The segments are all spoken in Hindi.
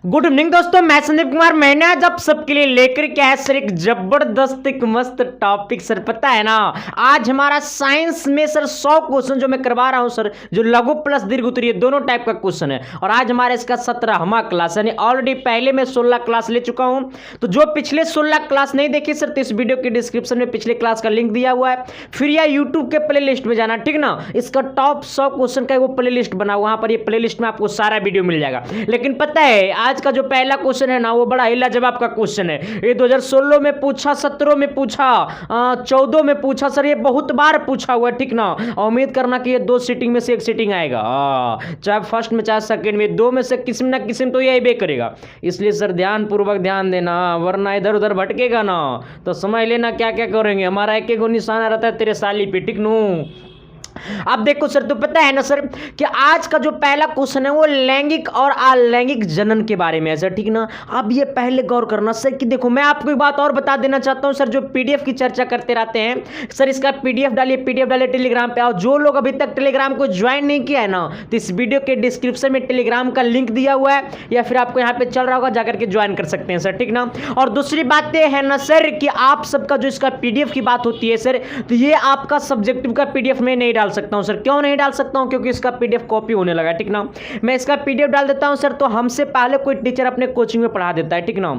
गुड इवनिंग दोस्तों, मैं संदीप कुमार। मैंने आज आप सबके लिए लेकर के आया सर एक जबरदस्त एक मस्त टॉपिक। सर पता है ना, आज हमारा साइंस में सर 100 क्वेश्चन जो मैं करवा रहा हूं सर, जो लघु प्लस दीर्घ उत्तरीय दोनों टाइप का क्वेश्चन है। और आज हमारा इसका 17वां क्लास, यानी ऑलरेडी पहले मैं 16 क्लास ले चुका हूं। तो जो पिछले 16 क्लास नहीं देखी सर, तो इस वीडियो के डिस्क्रिप्शन में पिछले क्लास का लिंक दिया हुआ है, फिर या यूट्यूब के प्ले लिस्ट में जाना, ठीक ना। इसका टॉप 100 क्वेश्चन का वो प्ले लिस्ट बना, वहां पर ये प्ले लिस्ट में आपको सारा वीडियो मिल जाएगा। लेकिन पता है आज का जो पहला क्वेश्चन है ना, वो बड़ा हिला जवाब का क्वेश्चन है। ये 2016 में पूछा, 17 में पूछा, 14 में पूछा सर, ये बहुत बार पूछा हुआ है, ठीक ना। उम्मीद करना कि ये 2 सीटिंग में से एक सीटिंग आएगा, चाहे फर्स्ट में चाहे सेकंड में, 2 में से किसी ना किसी तो ये करेगा। इसलिए सर ध्यान पूर्वक ध्यान देना, वरना इधर उधर भटकेगा ना तो समझ लेना क्या क्या करेंगे। हमारा एक एक निशाना रहता है तेरे साली पे, ठीक नू। अब देखो सर, तो पता है ना सर कि आज का जो पहला क्वेश्चन है वो लैंगिक और अलैंगिक जनन के बारे में है सर, ठीक ना। अब ये पहले गौर करना सर कि देखो, मैं आपको एक बात और बता देना चाहता हूं सर, जो पीडीएफ की चर्चा करते रहते हैं सर, इसका पीडीएफ डालिए टेलीग्राम पे। और जो लोग अभी तक टेलीग्राम को ज्वाइन नहीं किया है ना, तो इस वीडियो के डिस्क्रिप्शन में टेलीग्राम का लिंक दिया हुआ है, या फिर आपको यहाँ पे चल रहा होगा, जाकर के ज्वाइन कर सकते हैं सर, ठीक ना। और दूसरी बात यह है ना सर कि आप सबका जो इसका पीडीएफ की बात होती है सर, तो ये आपका सब्जेक्टिव का पीडीएफ में नहीं डाल सकता हूं सर। क्यों नहीं डाल सकता हूं? क्योंकि इसका पीडीएफ कॉपी होने लगा, ठीक ना। मैं इसका पीडीएफ डाल देता हूं सर, तो हमसे पहले कोई टीचर अपने कोचिंग में पढ़ा देता है, ठीक ना।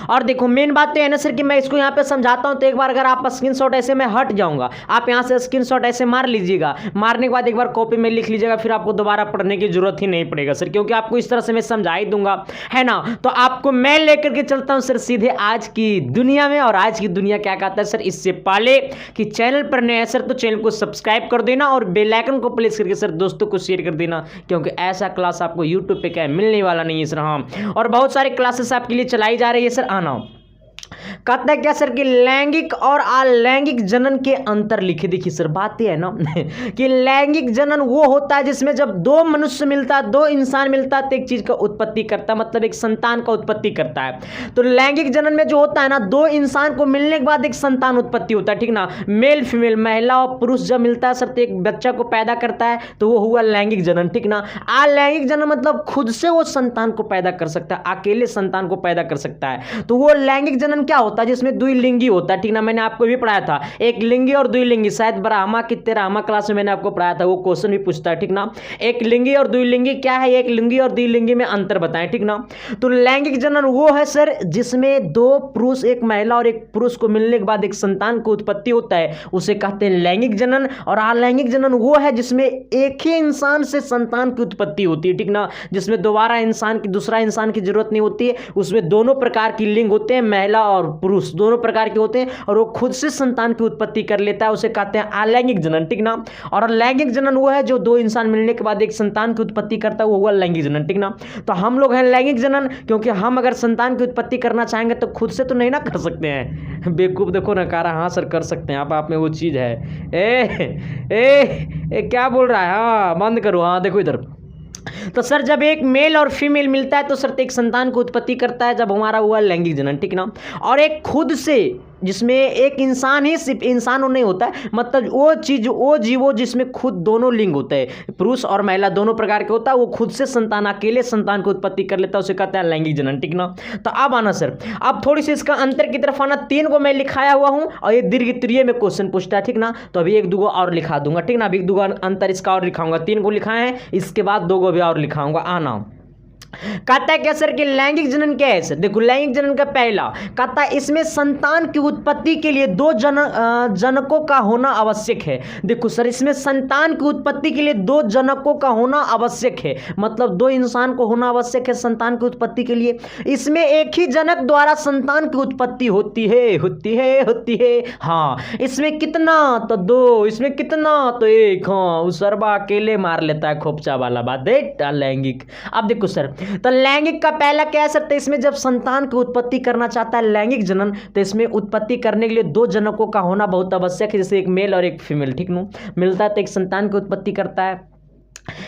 और देखो मेन बात तो है ना सर कि मैं इसको यहाँ पे समझाता हूँ, तो एक बार अगर आप स्क्रीनशॉट ऐसे में हट जाऊंगा, आप यहाँ से स्क्रीनशॉट ऐसे मार लीजिएगा, मारने के बाद एक बार कॉपी में लिख लीजिएगा, फिर आपको दोबारा पढ़ने की जरूरत ही नहीं पड़ेगा सर, क्योंकि आपको इस तरह से मैं समझा ही दूंगा, है ना। तो आपको मैं लेकर के चलता हूँ सर सीधे आज की दुनिया में। और आज की दुनिया क्या कहता है सर, इससे पहले कि चैनल पर नए हैं सर, तो चैनल को सब्सक्राइब कर देना और बेल आइकन को प्रेस करके सर दोस्तों को शेयर कर देना, क्योंकि ऐसा क्लास आपको यूट्यूब पे क्या मिलने वाला नहीं है सर। हाँ, और बहुत सारी क्लासेस आपके लिए चलाई जा रही है सर, आना। कहता है क्या सर कि लैंगिक और अलैंगिक जनन के अंतर लिखे। देखिए सर बात यह है ना कि लैंगिक जनन वो होता है जिसमें जब दो मनुष्य मिलता है, दो इंसान मिलता है, तो एक चीज का उत्पत्ति करता है, मतलब एक संतान का उत्पत्ति करता है। तो लैंगिक जनन में जो होता है ना, दो इंसान को मिलने के बाद एक संतान उत्पत्ति होता है, ठीक ना। मेल फीमेल, महिला और पुरुष जब मिलता है सर, तो एक बच्चा को पैदा करता है, तो वो हुआ लैंगिक जनन, ठीक ना। अलैंगिक जनन मतलब खुद से वो संतान को पैदा कर सकता है, अकेले संतान को पैदा कर सकता है, तो वो लैंगिक जनन क्या होता है, जिसमें द्विलिंगी होता है, ठीक ना। मैंने आपको भी पढ़ाया था एक लिंगी और द्विलिंगी, शायद ब्राह्मा की 13वां क्लास में मैंने आपको पढ़ाया था, वो क्वेश्चन भी पूछता है, ठीक ना। एक लिंगी और द्विलिंगी क्या है, एक लिंगी और द्विलिंगी में अंतर बताएं, ठीक ना। तो लैंगिक जनन वो है सर जिसमें दो पुरुष, एक महिला और एक पुरुष को मिलने के बाद एक संतान की उत्पत्ति होता है, उसे कहते हैं लैंगिक जनन। और अलैंगिक जनन वो है जिसमें एक ही इंसान से संतान की उत्पत्ति होती है, ठीक ना, जिसमें दोबारा इंसान की, दूसरा इंसान की जरूरत नहीं होती है, उसमें दोनों प्रकार की लिंग होते हैं, महिला और पुरुष दोनों प्रकार के होते हैं, और वो खुद से संतान की उत्पत्ति कर लेता है, उसे कहते हैं अलैंगिक जनन, ठीक ना। और लैंगिक जनन वो है जो दो इंसान मिलने के बाद एक संतान की उत्पत्ति करता है, वो हुआ लैंगिक जनन, ठीक ना। तो हम लोग हैं लैंगिक जनन, क्योंकि हम अगर संतान की उत्पत्ति करना चाहेंगे तो खुद से तो नहीं ना कर सकते हैं। बेवकूफ देखो ना, कह रहा हाँ सर कर सकते हैं आप में वो चीज है। ए क्या बोल रहा है, हाँ बंद करो, हाँ देखो इधर। तो सर जब एक मेल और फीमेल मिलता है तो सर एक संतान को उत्पत्ति करता है, जब हमारा हुआ लैंगिक जनन, ठीक ना। और एक खुद से, जिसमें एक इंसान ही सिर्फ इंसान नहीं होता है, मतलब वो चीज, वो जीवो जिसमें खुद दोनों लिंग होते हैं, पुरुष और महिला दोनों प्रकार के होता है, वो खुद से संतान, अकेले संतान को उत्पत्ति कर लेता है, उसे कहता है लैंगिक जनन, ठीक ना। तो अब आना सर, अब थोड़ी सी इसका अंतर की तरफ आना। 3 को मैं लिखाया हुआ हूं और ये दीर्घ उत्तरीय में क्वेश्चन पूछता है, ठीक ना। तो अभी 1-2 और लिखा दूंगा, ठीक ना। अभी 1-2 अंतर इसका और लिखाऊंगा, 3 को लिखाए हैं, इसके बाद 2 को भी और लिखाऊंगा, आना। कहता है क्या सर कि लैंगिक जनन क्या है सर, देखो लैंगिक जनन का पहला कहता है इसमें संतान की उत्पत्ति के लिए 2 जनकों का होना आवश्यक है। देखो सर, इसमें संतान की उत्पत्ति के लिए 2 जनकों का होना आवश्यक है, मतलब 2 इंसान को होना आवश्यक है संतान की उत्पत्ति के लिए। इसमें एक ही जनक द्वारा संतान की उत्पत्ति होती है। हाँ, इसमें कितना तो 2, इसमें कितना तो 1। हाँ, उसरबा अकेले मार लेता है खोपचा वाला बात है लैंगिक। अब देखो सर, तो लैंगिक का पहला क्या है सर, तो इसमें जब संतान की उत्पत्ति करना चाहता है लैंगिक जनन, तो इसमें उत्पत्ति करने के लिए 2 जनकों का होना बहुत आवश्यक है, जैसे एक मेल और एक फीमेल, ठीक नो, मिलता है तो एक संतान की उत्पत्ति करता है।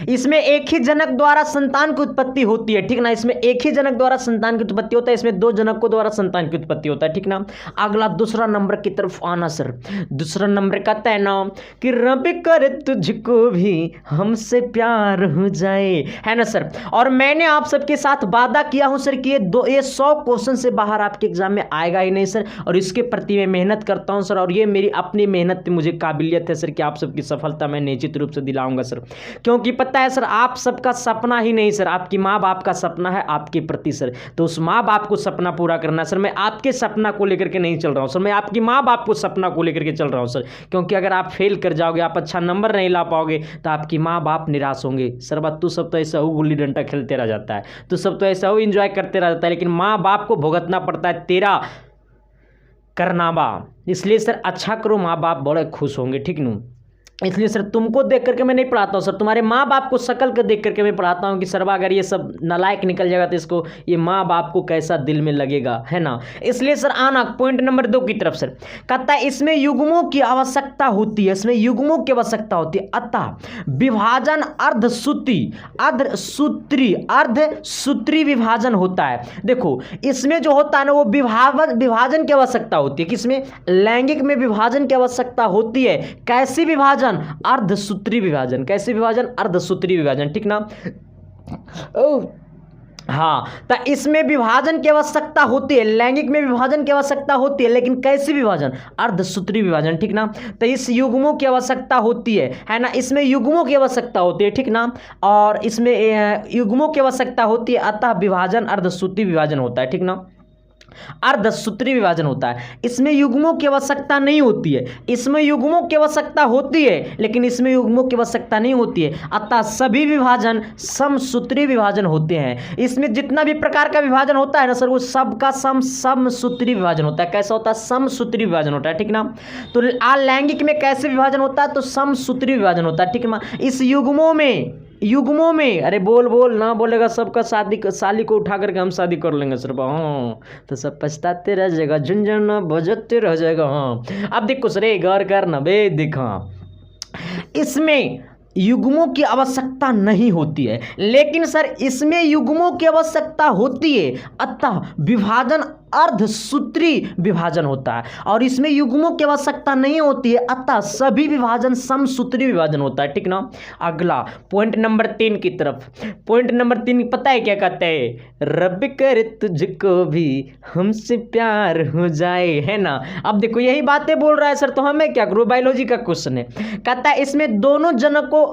इसमें एक ही जनक द्वारा संतान की उत्पत्ति होती है, ठीक ना। इसमें एक ही जनक द्वारा संतान की उत्पत्ति होता है, इसमें दो जनकों द्वारा संतान की उत्पत्ति होता है, ठीक ना। अगला दूसरा नंबर की तरफ आना सर। दूसरा नंबर कहता है ना कि रब करे तुझको भी हमसे प्यार हो जाए, है ना सर। और मैंने आप सबके साथ वादा किया हूं सर कि ये 100 क्वेश्चन से बाहर आपके एग्जाम में आएगा ही नहीं सर, और इसके प्रति मैं मेहनत करता हूं सर, और ये मेरी अपनी मेहनत मुझे काबिलियत है सर कि आप सबकी सफलता मैं निश्चित रूप से दिलाऊंगा सर। क्योंकि पता है सर, आप सबका सपना ही नहीं सर, आपकी माँ बाप का सपना है आपके प्रति सर, तो उस माँ बाप को सपना पूरा करना सर। मैं आपके सपना को लेकर के नहीं चल रहा हूँ सर, मैं आपकी माँ बाप को सपना को लेकर के चल रहा हूँ सर। क्योंकि अगर आप फेल कर जाओगे, आप अच्छा नंबर नहीं ला पाओगे, तो आपकी माँ बाप निराश होंगे। सर बात तू सब तो ऐसा हो गुल्ली डंडा खेलते रह जाता है, तो सब तो ऐसा हो इंजॉय करते रह जाता है, लेकिन माँ बाप को भुगतना पड़ता है तेरा करनामा। इसलिए सर अच्छा करो, माँ बाप बड़े खुश होंगे, ठीक नू। इसलिए सर तुमको देख करके मैं नहीं पढ़ाता हूँ सर, तुम्हारे माँ बाप को शकल को देख करके मैं पढ़ाता हूँ कि सरवा अगर ये सब नालायक निकल जाएगा तो इसको, ये माँ बाप को कैसा दिल में लगेगा, है ना। इसलिए सर आना पॉइंट नंबर 2 की तरफ सर। कहता है इसमें युग्मों की आवश्यकता होती है, इसमें युग्मों की आवश्यकता होती है, अतः विभाजन अर्धसूत्री विभाजन होता है। देखो इसमें जो होता है ना वो विभाजन की आवश्यकता होती है, किसमें, लैंगिक में विभाजन की आवश्यकता होती है। कैसी विभाजन, अर्धसूत्री विभाजन। कैसे विभाजन, अर्धसूत्री विभाजन, ठीक ना। हाँ, तो इसमें विभाजन की आवश्यकता होती है, लैंगिक में विभाजन की आवश्यकता होती है, लेकिन कैसी विभाजन, अर्धसूत्री विभाजन, ठीक ना। तो इस युग्मों की आवश्यकता होती है ना, इसमें युग्मों की आवश्यकता होती है, ठीक ना। और इसमें युग्मों की आवश्यकता होती है, अतः विभाजन अर्धसूत्री विभाजन होता है, ठीक ना। अर्धसूत्री विभाजन होता है, इसमें युग्मों की आवश्यकता नहीं होती है, इसमें युग्मों की आवश्यकता होती है, लेकिन इसमें युग्मों की आवश्यकता नहीं होती है। अतः सभी विभाजन समसूत्री विभाजन होते हैं। इसमें जितना भी प्रकार का विभाजन होता है ना सर, वो सबका समसूत्री विभाजन होता है। कैसा होता है, समसूत्री विभाजन होता है, ठीक ना। तो अलैंगिक में कैसे विभाजन होता है, तो समसूत्री विभाजन होता है, ठीक ना। इस युग्मों में अरे बोल ना बोलेगा सबका साली को उठा करके हम शादी कर लेंगे सर। हाँ, तो सब पछताते रह जाएगा, झुंझुन बजते रह जाएगा। हाँ, अब देखो सर गौर करना बे, देखा इसमें युग्मों की आवश्यकता नहीं होती है, लेकिन सर इसमें युग्मों की आवश्यकता होती है, अतः विभाजन अर्धसूत्री विभाजन होता है। और इसमें युग्मों की आवश्यकता नहीं होती है, अतः सभी विभाजन समसूत्री विभाजन होता है, ठीक ना। अगला पॉइंट नंबर 3 की तरफ। पॉइंट नंबर 3 पता है क्या कहते हैं, रब करे तुझको भी हमसे प्यार हो जाए, है ना। अब देखो यही बातें बोल रहा है सर, तो हमें क्या करूँ, बायोलॉजी का क्वेश्चन है। कहता है इसमें दोनों जनकों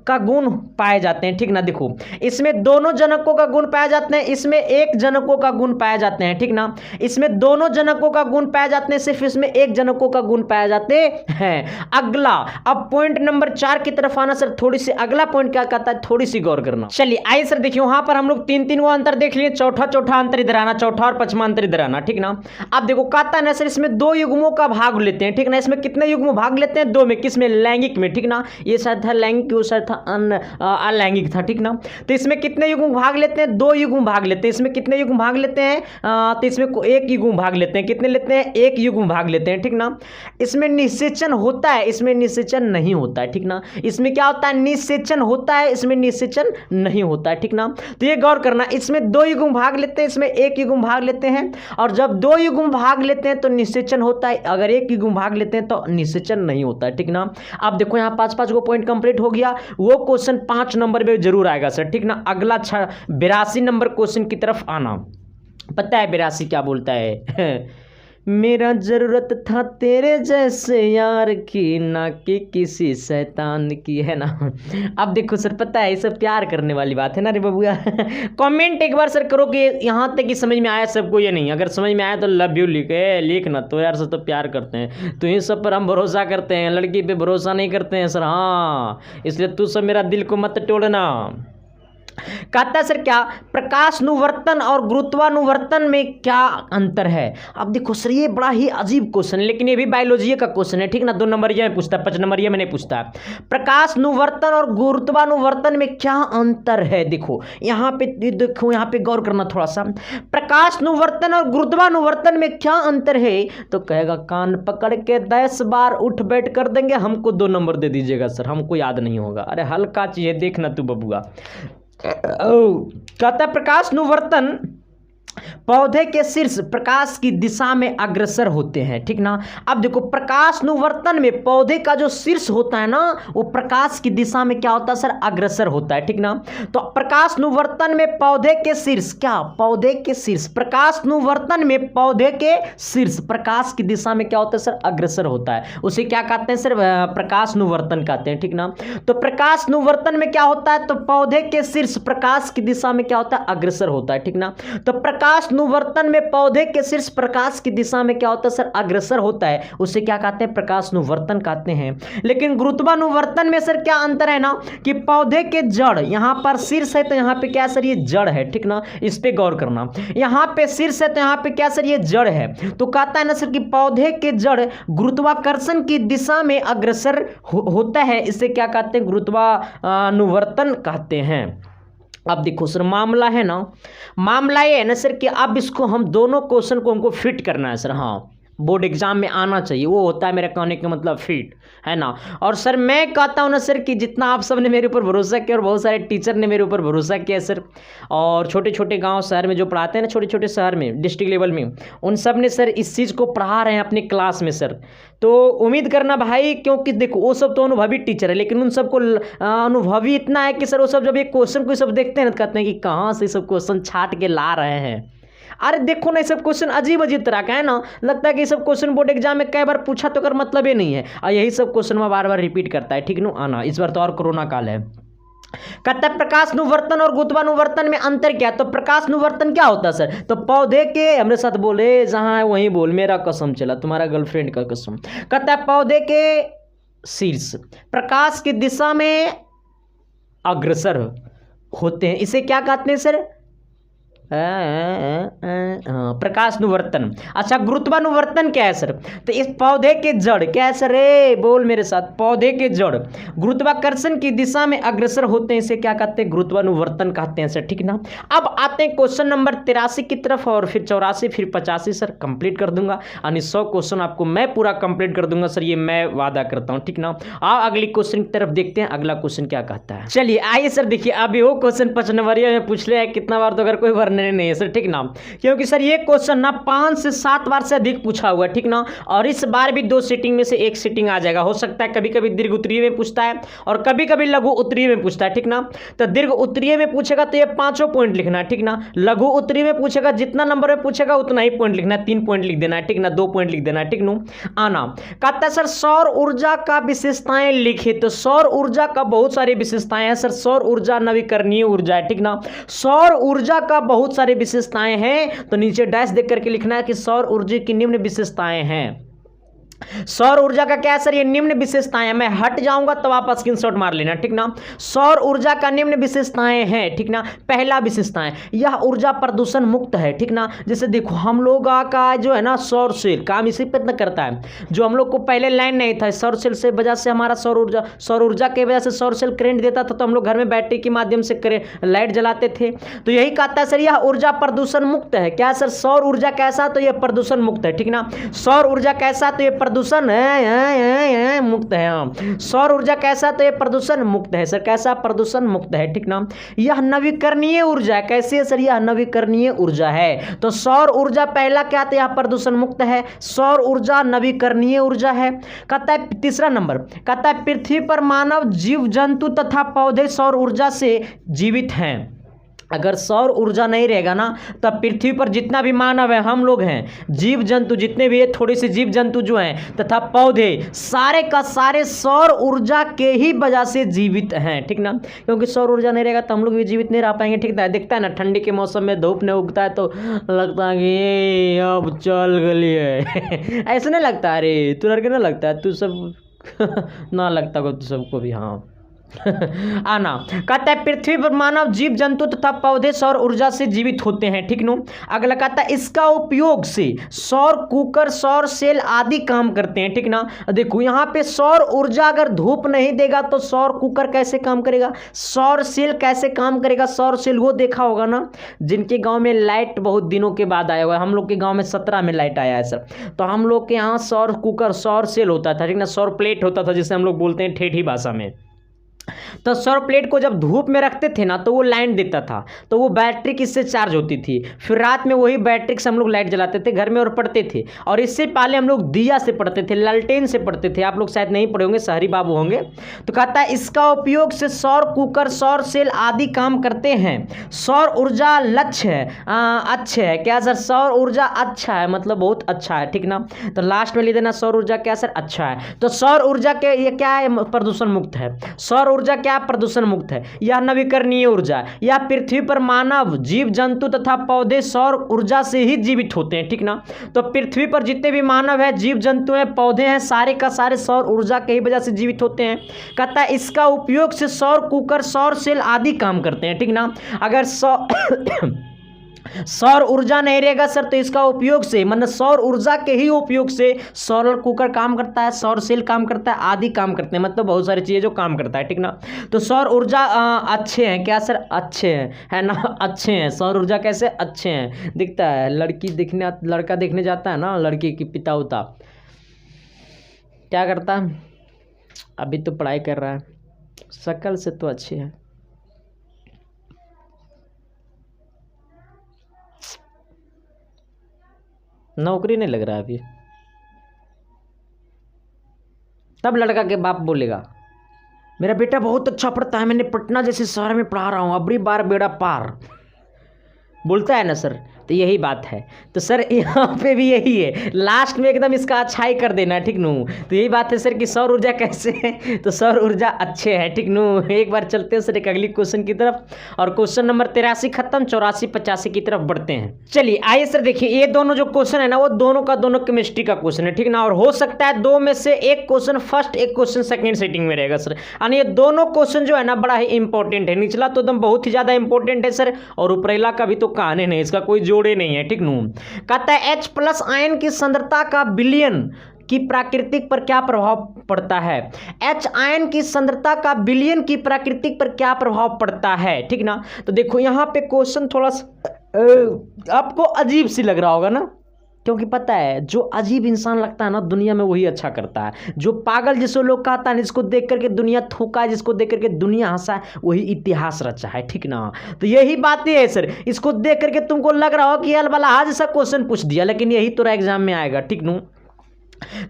का गुण पाए जाते हैं, ठीक ना। देखो इसमें दोनों जनकों का गुण पाए जाते हैं, इसमें एक जनकों का गुण पाए जाते हैं, ठीक ना। इसमें दोनों जनकों का गुण पाए जाते हैं, सिर्फ इसमें एक जनकों का गुण पाए जाते हैं। अगला अब पॉइंट नंबर 4 की तरफ आना सर। थोड़ी सी अगला पॉइंट क्या कहता है, थोड़ी सी गौर करना। चलिए आइए सर, देखिए वहां पर हम लोग 3 वो अंतर देख लिए, चौथा अंतर इधर आना, चौथा और पांचवा अंतर इधर आना, ठीक ना। अब देखो कहता है ना सर इसमें 2 युग्मों का भाग लेते हैं, ठीक ना। इसमें कितने युग्म भाग लेते हैं, 2 में। किसमें, लैंगिक में, ठीक ना। ये शायद था लैंगिक, वो शायद था अलैंगिक था, ठीक ना। तो इसमें कितने युग्म भाग लेते हैं, 2 युग्म भाग लेते हैं। इसमें कितने युग्म भाग लेते हैं, तो इसमें एक युग्म भाग लेते हैं। कितने लेते हैं, एक युग्म भाग लेते हैं, ठीक ना। इसमें निषेचन होता है, इसमें निषेचन नहीं होता है, ठीक ना। इसमें क्या होता है, निषेचन होता है, इसमें निषेचन नहीं होता है, ठीक ना। तो ये गौर करना, इसमें 2 युग्म भाग लेते हैं, इसमें एक युग्म भाग लेते हैं। और जब 2 युग्म भाग लेते हैं तो निषेचन होता है, अगर एक युग्म भाग लेते हैं तो निषेचन नहीं होता है, ठीक ना। अब देखो यहाँ 5 को पॉइंट कंप्लीट हो गया। वो क्वेश्चन 5 नंबर में जरूर आएगा सर, ठीक ना। अगला 82 नंबर क्वेश्चन की तरफ आना। पता है 82 क्या बोलता है, मेरा जरूरत था तेरे जैसे यार की, ना कि किसी शैतान की, है ना। अब देखो सर पता है ये सब प्यार करने वाली बात है ना रे बबुआ। कमेंट एक बार सर करो कि यहाँ तक कि समझ में आया सबको या नहीं। अगर समझ में आया तो लव यू लिखना, तो यार सब तो प्यार करते हैं, तो इन सब पर हम भरोसा करते हैं, लड़की पे भरोसा नहीं करते हैं सर। हाँ, इसलिए तू सब मेरा दिल को मत तोड़ना। कहता है सर क्या प्रकाशनुवर्तन और गुरुत्वानुवर्तन में क्या अंतर है। अब देखो सर ये बड़ा ही अजीब क्वेश्चन है, लेकिन ये भी बायोलॉजी का क्वेश्चन है, ठीक ना। 2 नंबरिया में पूछता है, 5 नंबरिया में नहीं पूछता। प्रकाशनुवर्तन और गुरुत्वानुवर्तन में क्या अंतर है। देखो यहाँ पे, देखो यहाँ पे गौर करना थोड़ा सा। प्रकाशनुवर्तन और गुरुत्वानुवर्तन में क्या अंतर है, तो कहेगा कान पकड़ के 10 बार उठ बैठ कर देंगे, हमको 2 नंबर दे दीजिएगा सर, हमको याद नहीं होगा। अरे हल्का चीज है, देखना तू बबुआ। कहता है प्रकाशनुवर्तन पौधे के शीर्ष प्रकाश की दिशा में अग्रसर होते हैं, ठीक ना। अब देखो प्रकाशनुवर्तन में पौधे का जो शीर्ष होता है ना, वो प्रकाश की दिशा में क्या होता है सर, अग्रसर होता है, ठीक ना। तो प्रकाशनुवर्तन में पौधे के शीर्ष, क्या पौधे के शीर्ष, प्रकाशनुवर्तन में पौधे के शीर्ष प्रकाश की दिशा में क्या होता है सर, अग्रसर होता है। उसे क्या कहते हैं सर, प्रकाशनुवर्तन कहते हैं, ठीक ना। तो प्रकाशनुवर्तन में क्या होता है, तो पौधे के शीर्ष प्रकाश की दिशा में क्या होता है, अग्रसर होता है, ठीक ना। तो प्रकाशनुवर्तन में पौधे के शीर्ष प्रकाश की दिशा में क्या होता है सर, अग्रसर होता है, उसे क्या कहते हैं, प्रकाशनुवर्तन कहते हैं। लेकिन गुरुत्वानुवर्तन में सर क्या अंतर है ना, कि पौधे के जड़, यहां पर शीर्ष है तो यहां पे क्या सर, ये जड़ है, ठीक ना। इस पे गौर करना, यहां पे शीर्ष है तो यहां पे क्या सर, ये जड़ है। तो कहता है ना सर कि पौधे के जड़ गुरुत्वाकर्षण की दिशा में अग्रसर होता है, इसे क्या कहते हैं, गुरुत्वानुवर्तन कहते हैं। अब देखो सर मामला है ना, मामला ये है ना सर कि अब इसको हम दोनों क्वेश्चन को हमको फिट करना है सर। हाँ, बोर्ड एग्जाम में आना चाहिए, वो होता है मेरा कहने का मतलब फिट, है ना। और सर मैं कहता हूँ ना सर कि जितना आप सब ने मेरे ऊपर भरोसा किया और बहुत सारे टीचर ने मेरे ऊपर भरोसा किया सर, और छोटे छोटे गांव शहर में जो पढ़ाते हैं ना, छोटे छोटे शहर में डिस्ट्रिक्ट लेवल में, उन सब ने सर इस चीज़ को पढ़ा रहे हैं अपनी क्लास में सर। तो उम्मीद करना भाई, क्योंकि देखो वो सब तो अनुभवी टीचर है, लेकिन उन सबको अनुभवी इतना है कि सर वो सब जब ये क्वेश्चन को सब देखते हैं ना, कहते हैं कि कहाँ से सब क्वेश्चन छाट के ला रहे हैं। अरे देखो ना, ये सब क्वेश्चन अजीब अजीब तरह का है ना, लगता है कि ये सब क्वेश्चन बोर्ड एग्जाम में कई बार पूछा तो कर मतलब ही नहीं है, और यही सब क्वेश्चन में बार बार रिपीट करता है, ठीक ना। आना इस बार तो और कोरोना काल है। कहता है प्रकाशनुवर्तन और गुरुत्वानुवर्तन में अंतर क्या। तो प्रकाशनुवर्तन क्या होता है सर, तो पौधे के, हमरे साथ बोले जहां है वहीं बोल, मेरा कसम चला, तुम्हारा गर्लफ्रेंड का कसम। कहता है पौधे के शीर्ष प्रकाश की दिशा में अग्रसर होते हैं, इसे क्या कहते हैं सर, प्रकाशनुवर्तन। अच्छा गुरुत्वानुवर्तन क्या है सर, तो इस पौधे के जड़ क्या है सर, बोल मेरे साथ, पौधे के जड़ गुरुत्वाकर्षण की दिशा में अग्रसर होते हैं, इसे क्या कहते हैं, गुरुत्वानुवर्तन कहते हैं सर, ठीक ना। अब आते हैं क्वेश्चन नंबर 83 की तरफ, और फिर 84 फिर 85 सर कंप्लीट कर दूंगा, यानी 100 क्वेश्चन आपको मैं पूरा कंप्लीट कर दूंगा सर, ये मैं वादा करता हूँ, ठीक ना। आओ अगली क्वेश्चन की तरफ देखते हैं, अगला क्वेश्चन क्या कहता है। चलिए आइए सर, देखिए अभी वो क्वेश्चन 5 नंबरिया में पूछ लिया है, कितना बार तो अगर कोई वर्णन नहीं है सर, ठीक ना, क्योंकि सर ये क्वेश्चन ना 5 से 7 बार से अधिक पूछा हुआ है, ठीक ना। और इस बार भी 2 सीटिंग में से 1 सीटिंग आ जाएगा, हो सकता है कभी कभी दीर्घ उत्तरीय में पूछता है और कभी कभी लघु उत्तरीय में पूछता है, ठीक ना। तो दीर्घ उत्तरीय में पूछेगा तो ये 5 पॉइंट लिखना है, ठीक ना। लघु उत्तरीय में पूछेगा जितना नंबर में पूछेगा उतना ही पॉइंट लिखना है, 3 पॉइंट लिख देना है, ठीक ना, 2 पॉइंट लिख देना है, ठीक नो। आना कहता है सर सौर ऊर्जा का विशेषताएं लिखे, तो सौर ऊर्जा का बहुत सारी विशेषताएं हैं सर, सौर ऊर्जा नवीकरणीय ऊर्जा है, ठीक ना। सौर ऊर्जा का बहुत सारी विशेषताएं हैं, तो नीचे डैश देख करके लिखना है कि सौर ऊर्जा की निम्न विशेषताएं हैं। सौर ऊर्जा का क्या है सर, ये निम्न विशेषताएं हैं, मैं हट जाऊंगा तो आप स्क्रीनशॉट मार लेना, ठीक ना। सौर ऊर्जा का निम्न विशेषताएं हैं, ठीक ना। पहला विशेषताएं, यह ऊर्जा प्रदूषण मुक्त है, ठीक ना। जैसे देखो हम लोग का जो है ना सौर सेल काम इसी पर इतना करता है, जो हम लोग को पहले लाइन नहीं था, सौर सेल से वजह से हमारा सौर ऊर्जा की वजह से सौर सेल करंट देता था, तो हम लोग घर में बैटरी के माध्यम से लाइट जलाते थे। तो यही कहता है सर यह ऊर्जा प्रदूषण मुक्त है, क्या सर, सौर ऊर्जा कैसा, तो यह प्रदूषण मुक्त है, ठीक ना। सौर ऊर्जा कैसा, तो यह प्रदूषण है मुक्त है। सौर ऊर्जा कैसा, तो ये प्रदूषण मुक्त है सर, कैसा, प्रदूषण मुक्त है, ठीक ना। यह नवीकरणीय ऊर्जा है, कैसी है सर, यह नवीकरणीय ऊर्जा है। तो सौर ऊर्जा पहला क्या, तो यह प्रदूषण मुक्त है, सौर ऊर्जा नवीकरणीय ऊर्जा है। कहता है तीसरा नंबर, कहता है पृथ्वी पर मानव, जीव जंतु तथा पौधे सौर ऊर्जा से जीवित हैं। अगर सौर ऊर्जा नहीं रहेगा ना, तब पृथ्वी पर जितना भी मानव है, हम लोग हैं, जीव जंतु जितने भी है, थोड़े से जीव जंतु जो हैं तथा पौधे, सारे का सारे सौर ऊर्जा के ही वजह से जीवित हैं, ठीक ना। क्योंकि सौर ऊर्जा नहीं रहेगा तो हम लोग भी जीवित नहीं रह पाएंगे, ठीक ना। दिखता है ना ठंडी के मौसम में धूप नहीं उगता है तो लगता है कि अब चल गली है ऐसा नहीं लगता, अरे तू लड़के ना लगता है, तू सब ना लगता को तू सबको भी। हाँ आना कहता है पृथ्वी पर मानव जीव जंतु तथा पौधे सौर ऊर्जा से जीवित होते हैं, ठीक नो। अगला कहता है इसका उपयोग से सौर कुकर, सौर सेल आदि काम करते हैं, ठीक ना। देखो यहाँ पे सौर ऊर्जा अगर धूप नहीं देगा तो सौर कुकर कैसे काम करेगा, सौर सेल कैसे काम करेगा। सौर सेल वो देखा होगा ना जिनके गांव में लाइट बहुत दिनों के बाद आया हुआ है। हम लोग के गांव में 17 में लाइट आया है सर, तो हम लोग के यहाँ सौर कुकर, सौर सेल होता था, ठीक ना। सौर प्लेट होता था जिसे हम लोग बोलते हैं ठेठी भाषा में। तो सौर प्लेट को जब धूप में रखते थे ना तो वो लाइन देता था, तो वो बैटरी किससे चार्ज होती थी। फिर रात में वही बैटरी से हम लोग लाइट जलाते थे घर में और पढ़ते थे। और इससे पहले हम लोग दिया से पढ़ते थे, लालटेन से पढ़ते थे। आप लोग शायद नहीं पढ़े होंगे, शहरी बाबू होंगे। तो कहता है इसका उपयोग से सौर कुकर, सौर सेल आदि काम करते हैं। सौर ऊर्जा लक्ष्य है, अच्छे है क्या सर, सौर ऊर्जा अच्छा है मतलब बहुत अच्छा है, ठीक ना। तो लास्ट में लिख देना सौर ऊर्जा क्या सर, अच्छा है। तो सौर ऊर्जा के ये क्या है, प्रदूषण मुक्त है। सौर ऊर्जा क्या प्रदूषण मुक्त है, यह नवीकरणीय ऊर्जा, या पृथ्वी पर मानव जीव जंतु तथा पौधे सौर ऊर्जा से ही जीवित होते हैं, ठीक ना। तो पृथ्वी पर जितने भी मानव है, जीव जंतु हैं, पौधे हैं, सारे का सारे सौर ऊर्जा की वजह से जीवित होते हैं। कहता है इसका उपयोग से सौर कुकर, सौर सेल आदि काम करते हैं, ठीक ना। अगर सौर ऊर्जा नहीं रहेगा सर तो इसका उपयोग से, मतलब सौर ऊर्जा के ही उपयोग से सौर कुकर काम करता है, सौर सेल काम करता है, आदि काम करते हैं, मतलब बहुत सारी चीजें जो काम करता है, ठीक ना। तो सौर ऊर्जा अच्छे हैं क्या सर, अच्छे हैं, है ना, अच्छे हैं। सौर ऊर्जा कैसे अच्छे हैं, दिखता है लड़का देखने जाता है ना, लड़की की पिता उता क्या करता है, अभी तो पढ़ाई कर रहा है, शक्ल से तो अच्छे है। नौकरी नहीं लग रहा है अभी, तब लड़का के बाप बोलेगा मेरा बेटा बहुत अच्छा पढ़ता है, मैंने पटना जैसे शहर में पढ़ा रहा हूँ, अबरी बार बेड़ा पार, बोलता है ना सर। तो यही बात है। तो सर यहाँ पे भी यही है, लास्ट में एकदम इसका अच्छाई कर देना, ठीक नू। तो यही बात है सर कि सौर ऊर्जा कैसे है, तो सौर ऊर्जा अच्छे है, ठीक नू। एक बार चलते हैं सर एक अगली क्वेश्चन की तरफ, और क्वेश्चन नंबर 83 खत्म, 84 85 की तरफ बढ़ते हैं। चलिए आइए सर, देखिए ये दोनों जो क्वेश्चन है ना वो दोनों का दोनों केमिस्ट्री का क्वेश्चन है, ठीक ना। और हो सकता है दो में से एक क्वेश्चन फर्स्ट, एक क्वेश्चन सेकेंड सेटिंग में रहेगा सर। यानी ये दोनों क्वेश्चन जो है ना बड़ा ही इंपॉर्टेंट है। निचला तो एकदम बहुत ही ज्यादा इंपॉर्टेंट है सर, और ऊपरेला का भी तो कहानी नहीं, इसका कोई जोड़े नहीं है, ठीक नू। कहता है H+ आयन की सांद्रता का विलयन की प्राकृतिक पर क्या प्रभाव पड़ता है। H आयन की सांद्रता का विलयन की प्राकृतिक पर क्या प्रभाव पड़ता है, ठीक ना। तो देखो यहाँ पे क्वेश्चन थोड़ा सा आपको अजीब सी लग रहा होगा ना, क्योंकि पता है जो अजीब इंसान लगता है ना दुनिया में वही अच्छा करता है। जो पागल जिसको लोग कहता है, जिसको देख करके दुनिया थूका है, जिसको देख करके दुनिया हंसा है, वही इतिहास रचा है, ठीक ना। तो यही बात है सर, इसको देख करके तुमको लग रहा हो कि यार वाला आज ऐसा क्वेश्चन पूछ दिया, लेकिन यही तो एग्जाम में आएगा, ठीक नू।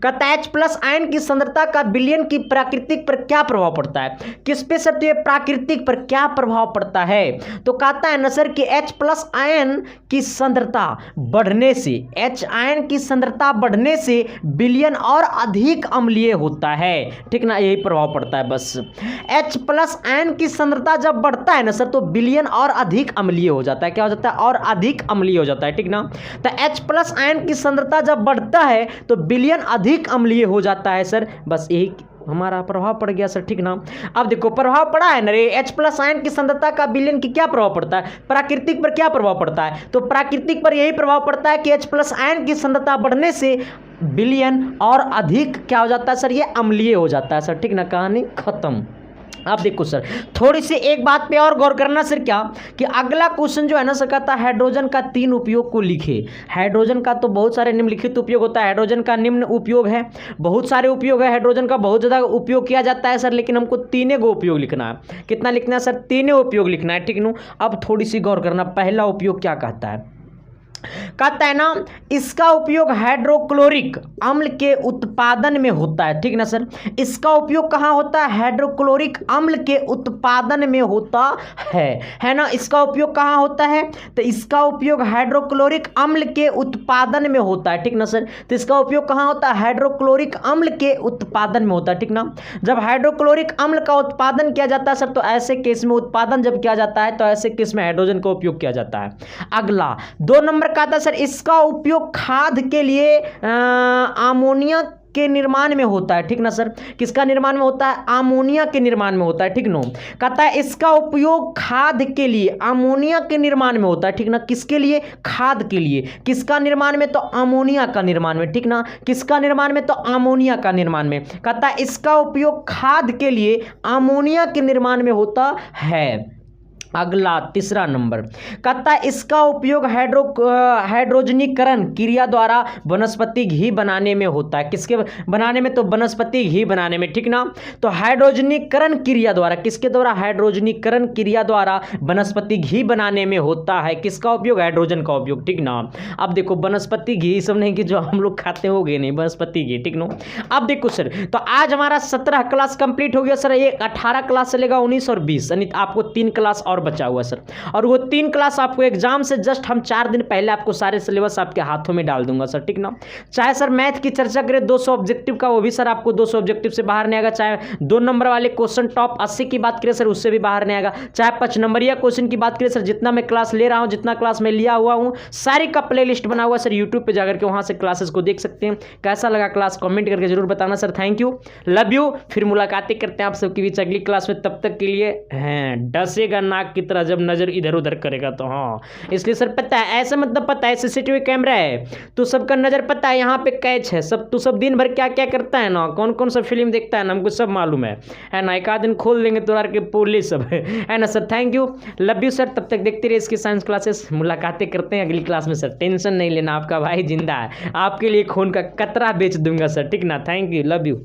कहता है H+ आयन की सांद्रता का विलयन की प्राकृतिक पर क्या प्रभाव पड़ता है। किस पे सर, तो ये प्राकृतिक पर क्या प्रभाव पड़ता है। तो कहता है ना सर कि H+ आयन की सांद्रता बढ़ने से, H आयन की सांद्रता बढ़ने से विलयन और अधिक अम्लीय होता है, ठीक ना, यही प्रभाव पड़ता है बस। H+ आयन की सांद्रता जब बढ़ता है ना सर तो विलयन और अधिक अम्लीय हो जाता है, क्या हो जाता है, और अधिक अम्लीय हो जाता है, ठीक ना। तो H+ आयन की सांद्रता जब बढ़ता है तो विलयन अधिक अम्लीय हो जाता है सर, बस यही हमारा प्रभाव पड़ गया सर, ठीक ना। अब देखो प्रभाव पड़ा है ना रे, H+ आयन की सांद्रता का विलयन की क्या प्रभाव पड़ता है, प्राकृतिक पर क्या प्रभाव पड़ता है। तो प्राकृतिक पर यही प्रभाव पड़ता है कि H+ आयन की सांद्रता बढ़ने से विलयन और अधिक क्या हो जाता है सर, ये अम्लीय हो जाता है सर, ठीक ना, कहानी खत्म। अब देखो सर थोड़ी सी एक बात पे और गौर करना सर, क्या कि अगला क्वेश्चन जो है ना सर कहता है हाइड्रोजन का 3 उपयोग को लिखे। हाइड्रोजन का तो बहुत सारे निम्नलिखित उपयोग होता है। हाइड्रोजन का निम्न उपयोग है, बहुत सारे उपयोग है, हाइड्रोजन का बहुत ज़्यादा उपयोग किया जाता है सर, लेकिन हमको 3 गो उपयोग लिखना है। कितना लिखना है सर, 3 उपयोग लिखना है, ठीक नू। अब थोड़ी सी गौर करना, पहला उपयोग क्या कहता है, कहता है ना इसका उपयोग हाइड्रोक्लोरिक अम्ल के उत्पादन में होता है, ठीक ना सर। इसका उपयोग कहाँ होता है, हाइड्रोक्लोरिक अम्ल के उत्पादन में होता है ना। इसका उपयोग कहाँ होता है, तो इसका उपयोग हाइड्रोक्लोरिक अम्ल के उत्पादन में होता है, ठीक ना सर। तो इसका उपयोग कहाँ होता है, हाइड्रोक्लोरिक अम्ल के उत्पादन में होता है, ठीक ना। जब हाइड्रोक्लोरिक अम्ल का उत्पादन किया जाता है सर तो ऐसे केस में, उत्पादन जब किया जाता है तो ऐसे केस में हाइड्रोजन का उपयोग किया जाता है। अगला 2 नंबर कहता है सर इसका उपयोग खाद के लिए अमोनिया किसके निर्माण में होता है, ठीक ना सर, किसका निर्माण में होता है, अमोनिया के निर्माण में होता है, ठीक नो। कहता है इसका उपयोग खाद के लिए, अमोनिया के निर्माण में होता है, ठीक ना, किसके लिए, खाद के लिए, किसका निर्माण में, तो अमोनिया का निर्माण में, ठीक ना, किसका निर्माण में, तो अमोनिया का निर्माण में। कहता है इसका उपयोग खाद के लिए अमोनिया के निर्माण में होता है। अगला तीसरा नंबर, कहता है इसका उपयोग हाइड्रोजनीकरण क्रिया द्वारा वनस्पति घी बनाने में होता है, किसके बनाने में, तो वनस्पति घी बनाने में, ठीक ना। तो हाइड्रोजनीकरण क्रिया द्वारा, किसके द्वारा, हाइड्रोजनीकरण क्रिया द्वारा वनस्पति घी बनाने में होता है, किसका उपयोग, हाइड्रोजन का उपयोग, ठीक ना। अब देखो वनस्पति घी सब नहीं कि जो हम लोग खाते हो गए, नहीं, वनस्पति घी, ठीक नो। अब देखो सर, तो आज हमारा 17 क्लास कंप्लीट हो गया सर, ये 18 क्लास चलेगा, 19 और 20, यानी आपको 3 क्लास और बचा हुआ सर। और वो 3 क्लास आपको एग्जाम से जस्ट हम 4 दिन पहले आपको सारे सिलेबस आपके हाथों में डाल दूंगा सर, ठीक ना। चाहे सर मैथ की चर्चा करें 200 ऑब्जेक्टिव का, वो भी सर आपको 200 ऑब्जेक्टिव से बाहर नहीं आएगा। चाहे 2 नंबर वाले क्वेश्चन टॉप 80 की बात करें सर, उससे भी बाहर नहीं आएगा। चाहे 5 नंबरिया क्वेश्चन की बात करें सर, जितना मैं क्लास ले रहा हूं, जितना क्लास मैं लिया हुआ हूं, सारी का प्ले लिस्ट बना हुआ सर यूट्यूब पर जाकर के, वहां से क्लासेस को देख सकते हैं। कैसा लगा क्लास कमेंट करके जरूर बताना sir. Thank you, love you. फिर मुलाकातें करते हैं आप सबके बीच अगली क्लास में, तब तक के लिए हैं डसेगा नाक की तरह जब नजर इधर उधर करेगा तो, हाँ इसलिए सर पता है, ऐसा मतलब पता है सीसीटीवी कैमरा है तो सबका नजर पता है, यहाँ पे कैच है सब, तो सब दिन भर क्या क्या करता है ना, कौन कौन सा फिल्म देखता है ना, हमको सब मालूम है ना। एक आध दिन खोल देंगे तो के पुलिस सब है ना sir. Thank you, love you sir. तब तक देखते रहिए इसकी साइंस क्लासेस, मुलाकातें करते हैं अगली क्लास में सर। टेंशन नहीं लेना, आपका भाई जिंदा है, आपके लिए खून का कतरा बेच दूंगा सर, ठीक ना। Thank you, love you.